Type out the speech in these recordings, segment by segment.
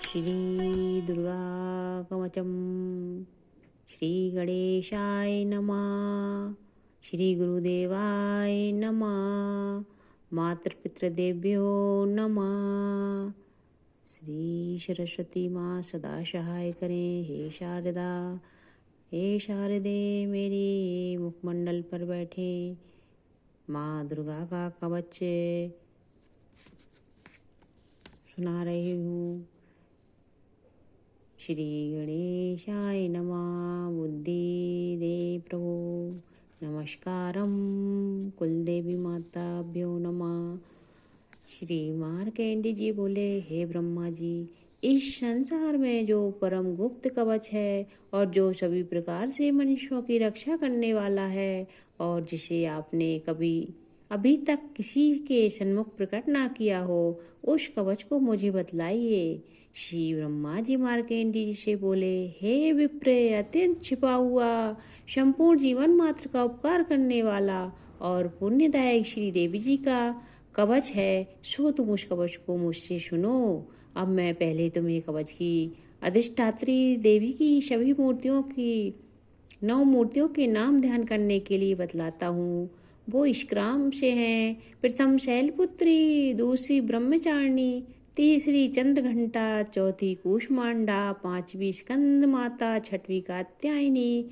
श्री दुर्गा कवचम। श्री गणेशाय नमः। श्री गुरुदेवाय नमः। मातृपितृदेव्यो नमः। श्री सरस्वती माँ सदा सहाय करें। हे शारदा, हे शारदे मेरे मुखमंडल पर बैठे माँ दुर्गा का कवच सुना रही हूँ। श्री गणेशाय नमः। बुद्धि दे प्रभु नमस्कारम। कुलदेवी माताभ्यो नमः। श्री मार्कंडेय जी बोले, हे ब्रह्मा जी, इस संसार में जो परम गुप्त कवच है और जो सभी प्रकार से मनुष्यों की रक्षा करने वाला है और जिसे आपने कभी अभी तक किसी के सन्मुख प्रकट ना किया हो, उस कवच को मुझे बतलाइए। श्री ब्रह्मा जी मार्कंडेय जी से बोले, हे विप्र, अत्यंत छिपा हुआ संपूर्ण जीवन मात्र का उपकार करने वाला और पुण्यदायक श्री देवी जी का कवच है, सो तुम उस कवच को मुझसे सुनो। अब मैं पहले तुम्हें कवच की अधिष्ठात्री देवी की सभी मूर्तियों की 9 मूर्तियों के नाम ध्यान करने के लिए बतलाता हूँ। वो इस क्रम से हैं: प्रथम शैलपुत्री, दूसरी ब्रह्मचारिणी, तीसरी चंद्रघंटा, चौथी कूष्मांडा, पांचवी स्कंद माता, छठवीं कात्यायनी,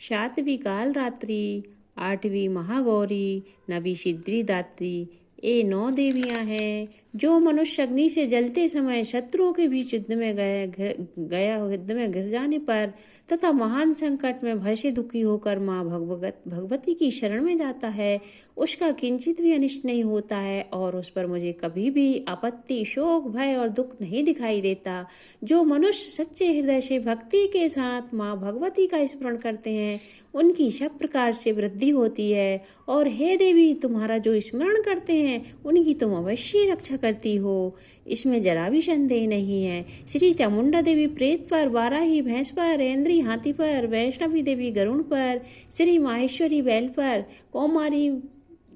सातवीं कालरात्रि, आठवीं महागौरी, नवीं सिद्धिदात्री। ये 9 देवियां हैं जो मनुष्य अग्नि से जलते समय शत्रुओं के बीच युद्ध में युद्ध में घिर जाने पर तथा महान संकट में भय से दुखी होकर माँ भगवती की शरण में जाता है, उसका किंचित भी अनिष्ट नहीं होता है और उस पर मुझे कभी भी आपत्ति, शोक, भय और दुख नहीं दिखाई देता। जो मनुष्य सच्चे हृदय से भक्ति के साथ माँ भगवती का स्मरण करते हैं, उनकी सब प्रकार से वृद्धि होती है। और हे देवी, तुम्हारा जो स्मरण करते हैं उनकी तुम अवश्य रक्षा करती हो, इसमें जरा भी संदेह नहीं है। श्री चामुंडा देवी प्रेत पर, वाराही भैंस पर, इंद्री हाथी पर, वैष्णवी देवी गरुड़ पर, श्री माहेश्वरी बैल पर, कौमारी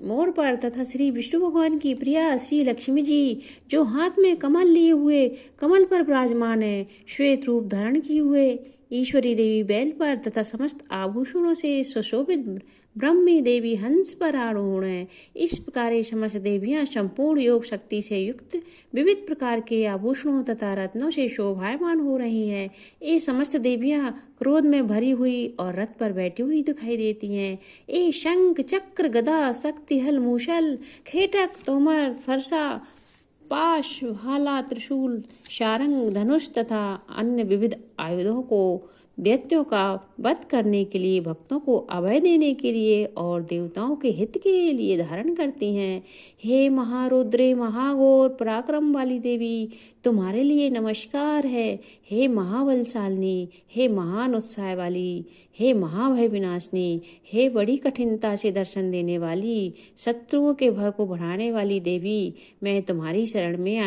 मोर पर तथा श्री विष्णु भगवान की प्रिया श्री लक्ष्मी जी जो हाथ में कमल लिए हुए कमल पर विराजमान है, श्वेत रूप धारण किए हुए ईश्वरी देवी बैल पर तथा समस्त आभूषणों से सुशोभित ब्रह्मी देवी हंस पर आरूढ़ है। इस प्रकार ये समस्त देवियां संपूर्ण योग शक्ति से युक्त विविध प्रकार के आभूषणों तथा रत्नों से शोभायमान हो रही हैं। ये समस्त देवियां क्रोध में भरी हुई और रथ पर बैठी हुई दिखाई देती हैं। ये शंख, चक्र, गदा, शक्ति, हल, मूसल, खेटक, तोमर, फरसा, पाश, भाला, त्रिशूल, शारंग, धनुष तथा अन्य विविध आयुधों को दैत्यों का वध करने के लिए, भक्तों को अभय देने के लिए और देवताओं के हित के लिए धारण करती हैं। हे महारुद्रे, महाघोर पराक्रम वाली देवी, तुम्हारे लिए नमस्कार है। हे महाबलशालिनी, हे महान उत्साह वाली, हे महाभय विनाशिनी, हे बड़ी कठिनता से दर्शन देने वाली, शत्रुओं के भय को बढ़ाने वाली देवी, मैं तुम्हारी शरण में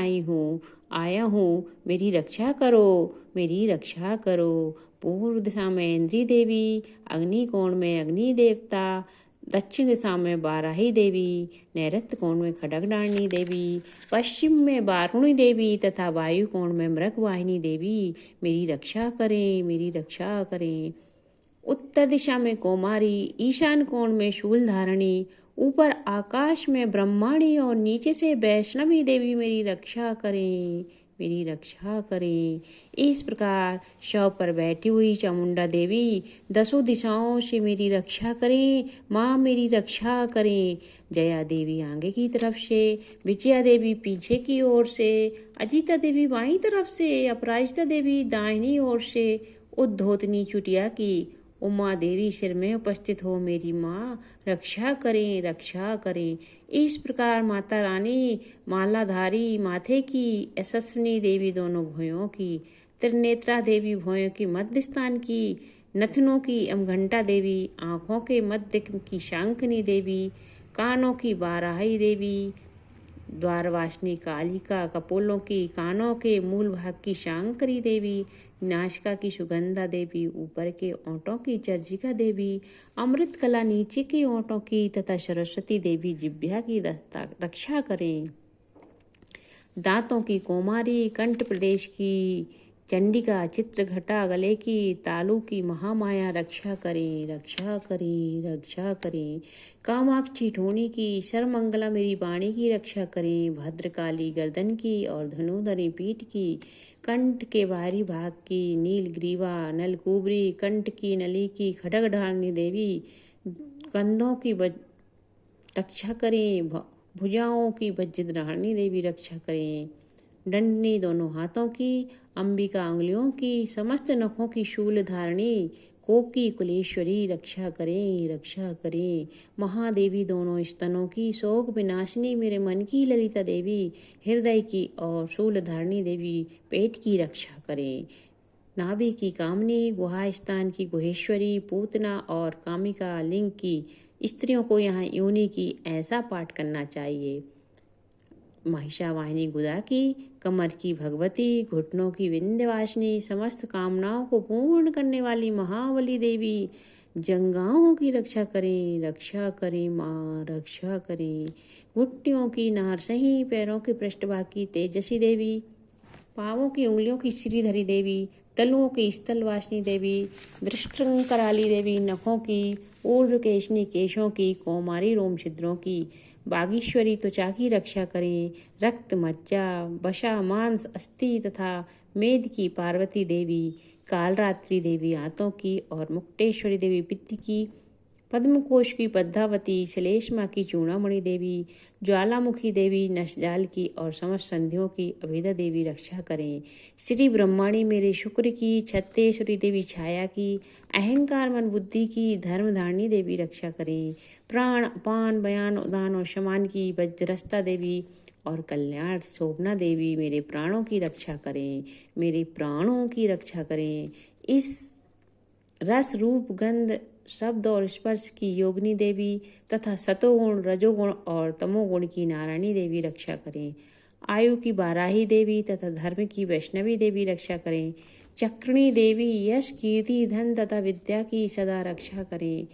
आया हूँ। मेरी रक्षा करो, मेरी रक्षा करो। पूर्व दिशा में इंद्री देवी, अग्नि कोण में अग्नि देवता, दक्षिण दिशा में बाराही देवी, नैऋत्य कोण में खड्गदारिणी देवी, पश्चिम में वारुणी देवी तथा वायु कोण में मृगवाहिनी देवी मेरी रक्षा करें, मेरी रक्षा करें। उत्तर दिशा में कौमारी, ईशान कोण में शूलधारिणी, ऊपर आकाश में ब्रह्माणी और नीचे से वैष्णवी देवी मेरी रक्षा करें, मेरी रक्षा करें। इस प्रकार शव पर बैठी हुई चामुंडा देवी 10 दिशाओं से मेरी रक्षा करें, माँ मेरी रक्षा करें। जया देवी आगे की तरफ से, विजया देवी पीछे की ओर से, अजिता देवी बाईं तरफ से, अपराजिता देवी दाहिनी ओर से, उद्धोतनी चुटिया की उमा देवी सिर में उपस्थित हो मेरी माँ रक्षा करें, रक्षा करें। इस प्रकार माता रानी मालाधारी माथे की, यशस्विनी देवी दोनों भुयों की, त्रिनेत्रा देवी भुयों की मध्य स्थान की, नथनों की अमघंटा देवी, आँखों के मध्य की शांकनी देवी, कानों की बाराही देवी, द्वारवासिनी कालिका, कपोलों की, कानों के मूल भाग की शांकरी देवी, नासिका की सुगंधा देवी, ऊपर के ओंठों की चर्चिका देवी, अमृत कला नीचे के ओंठों की तथा सरस्वती देवी जिह्वा की रक्षा करें। दांतों की कौमारी, कंठ प्रदेश की चंडिका, चित्रघटा, गले की तालू की महामाया रक्षा करें, रक्षा करें, रक्षा करें। कामाक्षी ठोनी की सर्वमंगला मेरी वाणी की रक्षा करें। भद्रकाली गर्दन की और धनुधरी पीठ की, कंठ के बाहरी भाग की नीलग्रीवा, नलकुबरी, कंठ की नली की खड्गधारिणी देवी, कंधों की रक्षा करें। भुजाओं की वज्रधारिणी देवी रक्षा करें। दंडनी दोनों हाथों की, अंबिका अंगुलियों की, समस्त नखों की शूल धारिणी, कोप की कुलेश्वरी रक्षा करें, रक्षा करें। महादेवी दोनों स्तनों की, शोक विनाशिनी मेरे मन की ललिता देवी, हृदय की और शूल धारिणी देवी पेट की रक्षा करें। नाभि की कामनी, गुहा स्थान की गुहेश्वरी, पूतना और कामिका लिंग की स्त्रियों को यहाँ योनि की ऐसा पाठ करना चाहिए। महिषावाहिनी गुदा की, कमर की भगवती, घुटनों की विंध्यवासिनी, समस्त कामनाओं को पूर्ण करने वाली महाबली देवी, जंगाओं की रक्षा करें, रक्षा करें माँ, रक्षा करें। घुट्टियों की नारसही, पैरों के पृष्ठभाग की तेजसी देवी, पाँवों की उंगलियों की श्रीधरी देवी, तलुओं की स्थलवासिनी देवी, दृष्टंकराली देवी, नखों की ऊर्ध्वकेशनी, केशों की कौमारी, रोम छिद्रों की बागीश्वरी त्वचा की रक्षा करें। रक्त, मज्जा, वसा, मांस, अस्थि तथा मेद की पार्वती देवी, कालरात्रि देवी आंतों की और मुक्तेश्वरी देवी पित्त की, पद्मकोश की पद्मावती, श्लेष्मा की चूड़ामणि देवी, ज्वालामुखी देवी, नशजाल की और समस्त संधियों की अभेदा देवी रक्षा करें। श्री ब्रह्माणी मेरे शुक्र की, छत्तेश्वरी देवी छाया की, अहंकार मन बुद्धि की, धर्मधारिणी देवी रक्षा करें। प्राण, अपान, बयान, उदान और शमान की वज्रस्ता देवी और कल्याण शोभना देवी मेरे प्राणों की रक्षा करें, मेरे प्राणों की रक्षा करें। इस रस, रूप, गंध, शब्द और स्पर्श की योगिनी देवी तथा सतोगुण, रजोगुण और तमोगुण की नारायणी देवी रक्षा करें। आयु की बाराही देवी तथा धर्म की वैष्णवी देवी रक्षा करें। चक्रिणी देवी यश, कीर्ति, धन तथा विद्या की सदा रक्षा करें।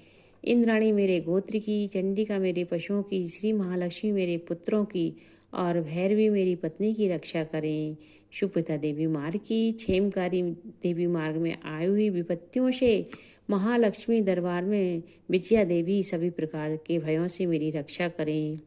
इंद्राणी मेरे गोत्र की, चंडिका मेरे पशुओं की, श्री महालक्ष्मी मेरे पुत्रों की और भैरवी मेरी पत्नी की रक्षा करें। शुभता देवी मार्ग की, क्षेमकारी देवी मार्ग में आई हुई विपत्तियों से, महालक्ष्मी दरबार में विजया देवी सभी प्रकार के भयों से मेरी रक्षा करें।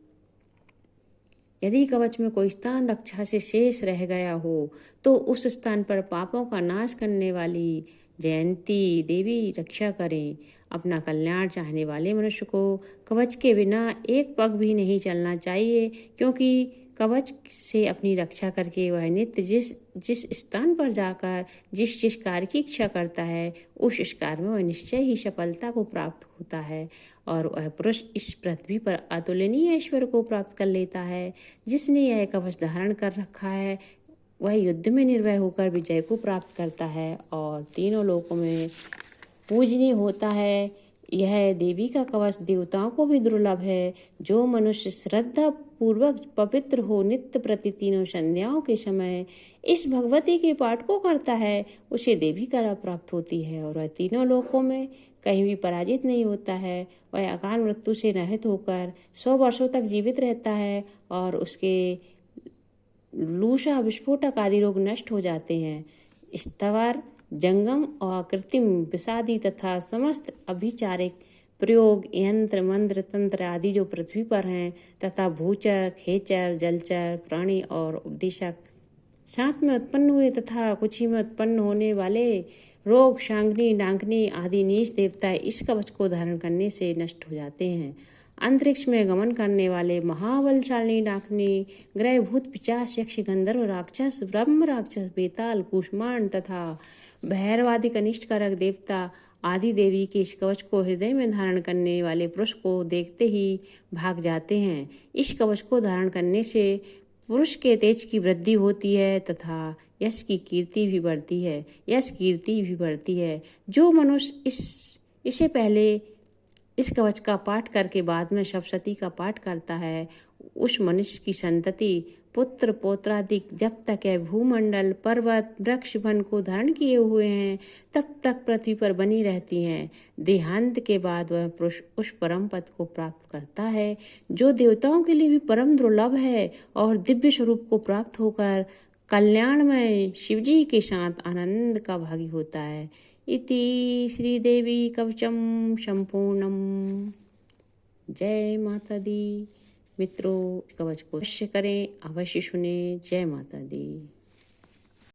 यदि कवच में कोई स्थान रक्षा से शेष रह गया हो तो उस स्थान पर पापों का नाश करने वाली जयंती देवी रक्षा करें। अपना कल्याण चाहने वाले मनुष्य को कवच के बिना एक पग भी नहीं चलना चाहिए, क्योंकि कवच से अपनी रक्षा करके वह नित्य जिस स्थान पर जाकर जिस कार्य की इच्छा करता है उस कार्य में वह निश्चय ही सफलता को प्राप्त होता है और वह पुरुष इस पृथ्वी पर अतुलनीय ऐश्वर्य को प्राप्त कर लेता है। जिसने यह कवच धारण कर रखा है वह युद्ध में निर्भय होकर विजय को प्राप्त करता है और तीनों लोकों में पूजनीय होता है। यह देवी का कवच देवताओं को भी दुर्लभ है। जो मनुष्य श्रद्धा पूर्वक पवित्र हो नित्य प्रति तीनों संध्याओं के समय इस भगवती के पाठ को करता है उसे देवी कला प्राप्त होती है और वह तीनों लोकों में कहीं भी पराजित नहीं होता है। वह अकाल मृत्यु से रहित होकर 100 वर्षों तक जीवित रहता है और उसके लूषा, विस्फोटक आदि रोग नष्ट हो जाते हैं। स्थावर, जंगम और कृत्रिम विषादी तथा समस्त अभिचारिक प्रयोग, यंत्र, मंत्र, तंत्र आदि जो पृथ्वी पर हैं तथा भूचर, खेचर, जलचर, प्राणी और उपदेशक साथ में उत्पन्न हुए तथा कुछ ही में उत्पन्न होने वाले रोग, शांगनी, डांकनी आदि नीच देवता इस कवच को धारण करने से नष्ट हो जाते हैं। अंतरिक्ष में गमन करने वाले महाबलशालिनी डाकनी, ग्रह, भूत, पिशाच, यक्ष, गंधर्व, राक्षस, ब्रह्म राक्षस, बेताल, कुष्मांड तथा भैरवादि कनिष्ठकारक देवता आदि देवी के इस कवच को हृदय में धारण करने वाले पुरुष को देखते ही भाग जाते हैं। इस कवच को धारण करने से पुरुष के तेज की वृद्धि होती है तथा यश की कीर्ति भी बढ़ती है, जो मनुष्य इसे पहले इस कवच का पाठ करके बाद में सप्तशती का पाठ करता है उस मनुष्य की संतति पुत्र पौत्रादिक जब तक यह भूमंडल पर्वत वृक्ष वन को धारण किए हुए हैं तब तक पृथ्वी पर बनी रहती हैं। देहांत के बाद वह पुरुष उस परम पद को प्राप्त करता है जो देवताओं के लिए भी परम दुर्लभ है और दिव्य स्वरूप को प्राप्त होकर कल्याणमय शिवजी के साथ आनंद का भागी होता है। इति श्रीदेवी कवचम संपूर्णम। जय माता दी। मित्रों, कवच को अवश्य करें, अवश्य सुने। जय माता दी।